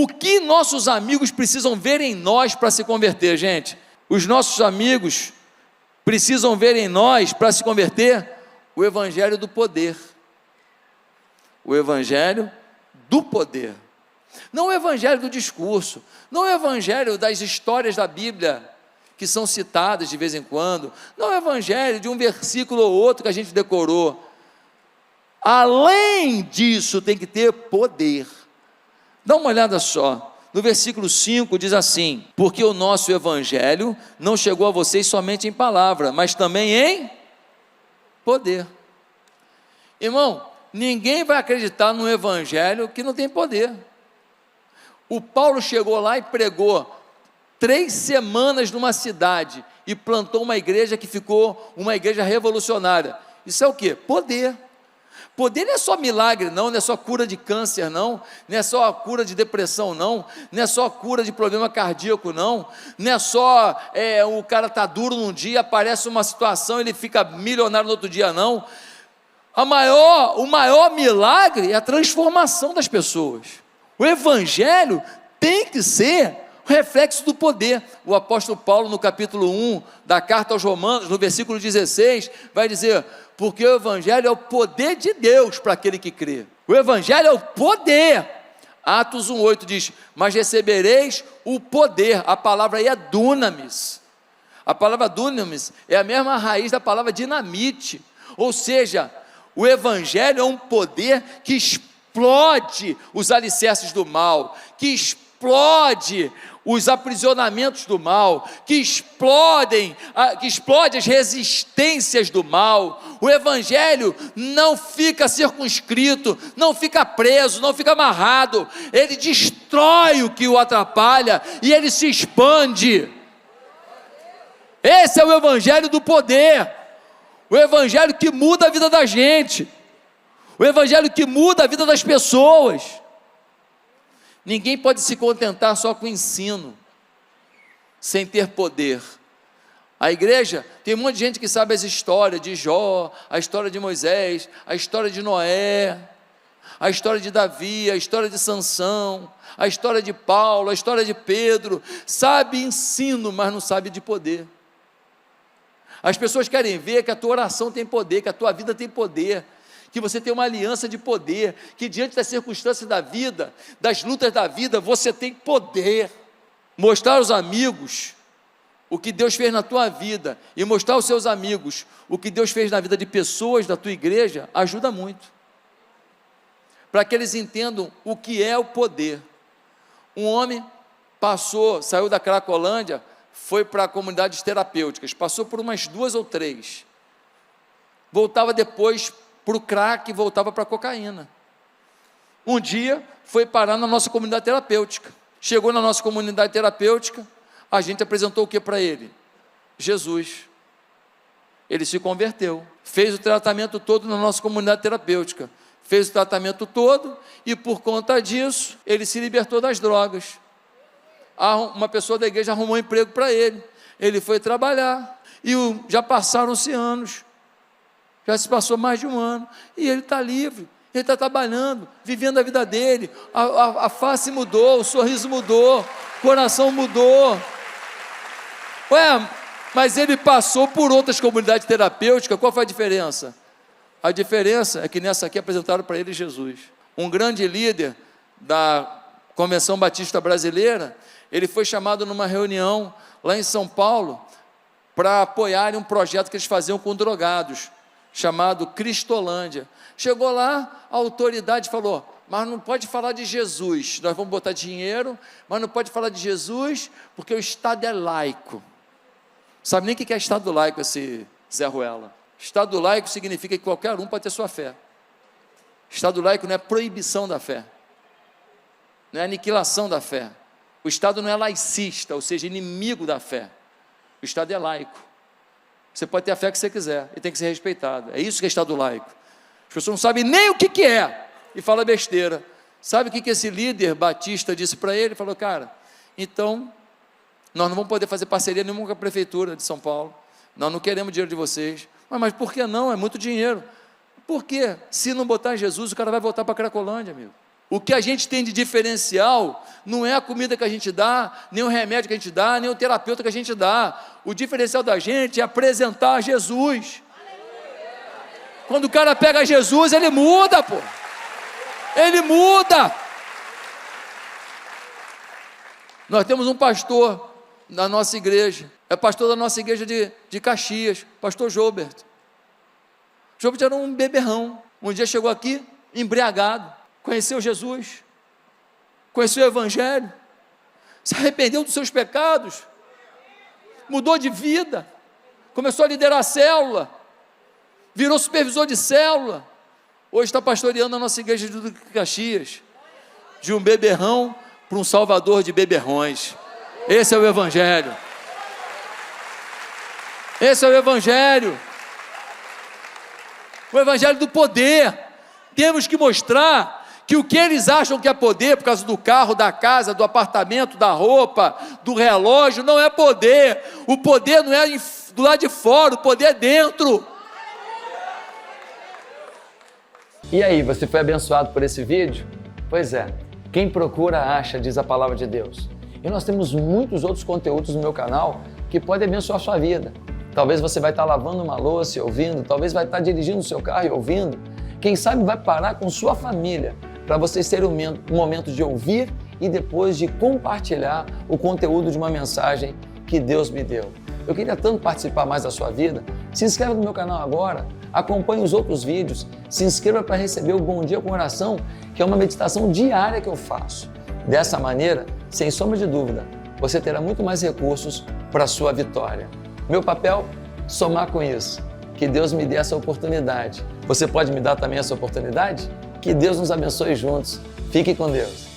O que nossos amigos precisam ver em nós para se converter, gente? Os nossos amigos precisam ver em nós para se converter o evangelho do poder. O evangelho do poder. Não o evangelho do discurso, não o evangelho das histórias da Bíblia que são citadas de vez em quando, não o evangelho de um versículo ou outro que a gente decorou. Além disso, tem que ter poder. Dá uma olhada só, no versículo 5 diz assim: porque o nosso evangelho não chegou a vocês somente em palavra, mas também em poder. Irmão, ninguém vai acreditar no evangelho que não tem poder. O Paulo chegou lá e pregou 3 semanas numa cidade e plantou uma igreja que ficou uma igreja revolucionária. Isso é o quê? Poder. Poder não é só milagre não, não é só cura de câncer não, não é só cura de depressão não, não é só cura de problema cardíaco não, não é só o cara está duro num dia, aparece uma situação, ele fica milionário no outro dia não. O maior milagre é a transformação das pessoas. O evangelho tem que ser o reflexo do poder. O apóstolo Paulo, no capítulo 1 da carta aos Romanos, no versículo 16, vai dizer: porque o evangelho é o poder de Deus para aquele que crê. O evangelho é o poder. Atos 1,8 diz: mas recebereis o poder. A palavra aí é dunamis. A palavra dunamis é a mesma raiz da palavra dinamite. Ou seja, o evangelho é um poder que explode os alicerces do mal, que explode os aprisionamentos do mal, que explode as resistências do mal. O evangelho não fica circunscrito, não fica preso, não fica amarrado, ele destrói o que o atrapalha e ele se expande. Esse é o evangelho do poder, o evangelho que muda a vida da gente, o evangelho que muda a vida das pessoas. Ninguém pode se contentar só com o ensino, sem ter poder. A igreja, tem um monte de gente que sabe as histórias de Jó, a história de Moisés, a história de Noé, a história de Davi, a história de Sansão, a história de Paulo, a história de Pedro. Sabe ensino, mas não sabe de poder. As pessoas querem ver que a tua oração tem poder, que a tua vida tem poder, que você tem uma aliança de poder, que diante das circunstâncias da vida, das lutas da vida, você tem poder. Mostrar aos amigos o que Deus fez na tua vida e mostrar aos seus amigos o que Deus fez na vida de pessoas da tua igreja, ajuda muito, para que eles entendam o que é o poder. Um homem saiu da Cracolândia, foi para comunidades terapêuticas, passou por umas 2 ou 3, voltava depois para o crack e voltava para a cocaína. Um dia foi parar na nossa comunidade terapêutica. Chegou na nossa comunidade terapêutica, a gente apresentou o que para ele? Jesus. Ele se converteu, fez o tratamento todo na nossa comunidade terapêutica, fez o tratamento todo e por conta disso, ele se libertou das drogas. Uma pessoa da igreja arrumou um emprego para ele, ele foi trabalhar e já passaram-se anos. Já se passou mais de 1 ano, e ele está livre, ele está trabalhando, vivendo a vida dele, a face mudou, o sorriso mudou, o coração mudou. Mas ele passou por outras comunidades terapêuticas, qual foi a diferença? A diferença é que nessa aqui apresentaram para ele Jesus. Um grande líder da Convenção Batista Brasileira, ele foi chamado numa reunião lá em São Paulo, para apoiarem um projeto que eles faziam com drogados, chamado Cristolândia. Chegou lá, a autoridade falou: mas não pode falar de Jesus, nós vamos botar dinheiro, mas não pode falar de Jesus, porque o Estado é laico. Sabe nem o que é Estado laico esse Zé Ruela? Estado laico significa que qualquer um pode ter sua fé. Estado laico não é proibição da fé, não é aniquilação da fé. O Estado não é laicista, ou seja, inimigo da fé. O Estado é laico. Você pode ter a fé que você quiser, e tem que ser respeitado. É isso que é Estado laico. As pessoas não sabem nem o que é, e fala besteira. Sabe o que esse líder batista disse para ele? Ele falou: cara, então, nós não vamos poder fazer parceria nenhuma com a prefeitura de São Paulo, nós não queremos dinheiro de vocês. Mas por que não? É muito dinheiro. Por quê? Se não botar em Jesus, o cara vai voltar para a Cracolândia, amigo. O que a gente tem de diferencial não é a comida que a gente dá, nem o remédio que a gente dá, nem o terapeuta que a gente dá. O diferencial da gente é apresentar Jesus. Quando o cara pega Jesus, ele muda, pô. Ele muda. Nós temos um pastor na nossa igreja, é pastor da nossa igreja de Caxias, pastor Joubert. Joubert era um beberrão. Um dia chegou aqui, embriagado, conheceu Jesus, conheceu o Evangelho, se arrependeu dos seus pecados, mudou de vida, começou a liderar a célula, virou supervisor de célula, hoje está pastoreando a nossa igreja de Caxias, de um beberrão para um salvador de beberrões. Esse é o Evangelho. Esse é o Evangelho. O Evangelho do poder. Temos que mostrar que o que eles acham que é poder, por causa do carro, da casa, do apartamento, da roupa, do relógio, não é poder. O poder não é do lado de fora, o poder é dentro. E aí, você foi abençoado por esse vídeo? Pois é, quem procura acha, diz a palavra de Deus. E nós temos muitos outros conteúdos no meu canal que podem abençoar a sua vida. Talvez você vai estar lavando uma louça e ouvindo, talvez vai estar dirigindo o seu carro e ouvindo. Quem sabe vai parar com sua família para vocês terem um momento de ouvir e depois de compartilhar o conteúdo de uma mensagem que Deus me deu. Eu queria tanto participar mais da sua vida. Se inscreva no meu canal agora, acompanhe os outros vídeos, se inscreva para receber o Bom Dia com Oração, que é uma meditação diária que eu faço. Dessa maneira, sem sombra de dúvida, você terá muito mais recursos para a sua vitória. Meu papel? Somar com isso. Que Deus me dê essa oportunidade. Você pode me dar também essa oportunidade? Que Deus nos abençoe juntos. Fique com Deus.